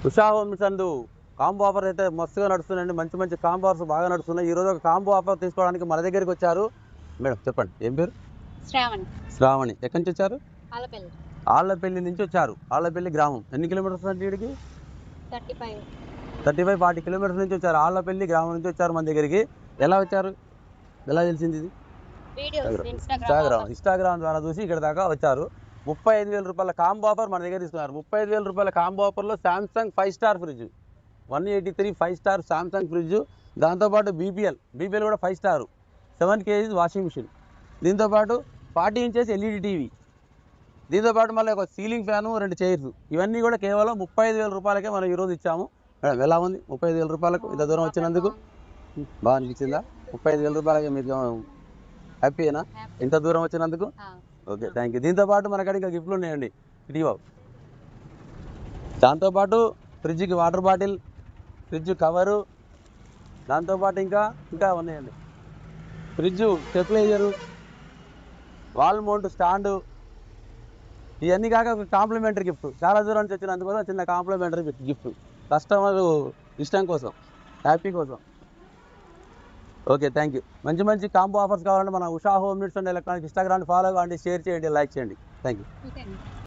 Usha homes అందు combo offer అయితే మస్తుగా నడుస్తున్నాయండి. మంచి మంచి కాంబో ఆఫర్స్ బాగా నడుస్తున్నాయి. ఈరోజు ఒక కాంబో ఆఫర్ తీసుకోవడానికి మన దగ్గరికి వచ్చారు. మేడం చెప్పండి, ఏం పేరు? శ్రావణి. శ్రావణి. ఎక్కడి నుంచి వచ్చారు? ఆలపల్లి. ఆళ్లపల్లి నుంచి వచ్చారు. ఆళ్లపల్లి గ్రామం ఎన్ని కిలోమీటర్స్ అంటే వీడికి? 35-40 కిలోమీటర్స్ నుంచి వచ్చారు. ఆళ్లపల్లి గ్రామం నుంచి వచ్చారు మన దగ్గరికి. ఎలా వచ్చారు? ఎలా తెలిసింది ఇది? ఇన్స్టాగ్రామ్ ద్వారా చూసి ఇక్కడ దాకా వచ్చారు. 35,000 రూపాయల కాంబో ఆఫర్ మన దగ్గర ఇస్తున్నారు. 35,000 రూపాయల కాంబో ఆఫర్లో Samsung 5 star fridge 183 5 star Samsung fridge, దాంతోపాటు బీపీఎల్ కూడా 5 స్టార్ 7 kgs వాషింగ్ మిషన్, దీంతోపాటు 40 ఇంచెస్ ఎల్ఈడి టీవీ, దీంతోపాటు మళ్ళీ ఒక సీలింగ్ ఫ్యాను, 2 చైర్స్, ఇవన్నీ కూడా కేవలం 35,000 రూపాయలకే మనం ఈరోజు ఇచ్చాము. మేడం ఎలా ఉంది? 35,000 రూపాయలకు ఇంత దూరం వచ్చినందుకు బాగా అనిపించిందా? 35,000 రూపాయలకి మీకు హ్యాపీనా ఇంత దూరం వచ్చినందుకు? Okay, thank you. దీంతోపాటు మనకి ఇంకా గిఫ్ట్లు ఉన్నాయండి. ఇటీ బాబు, దాంతోపాటు ఫ్రిడ్జ్కి వాటర్ బాటిల్, ఫ్రిడ్జ్ కవరు, దాంతోపాటు ఇంకా ఉన్నాయండి. Fridge stabiliser, wall mount stand, ఇవన్నీ కాక ఒక కాంప్లిమెంటరీ గిఫ్ట్. చాలా దూరం నుంచి వచ్చినందుకోసం చిన్న కాంప్లిమెంటరీ గిఫ్ట్ కస్టమర్ ఇష్టం కోసం, హ్యాపీ కోసం. Okay, thank you. మంచి మంచి కాంబో ఆఫర్స్ కావాలంటే మన Usha home needs and electronic Instagram follow కావండి, షేర్ చేయండి, లైక్ చేయండి. Thank you.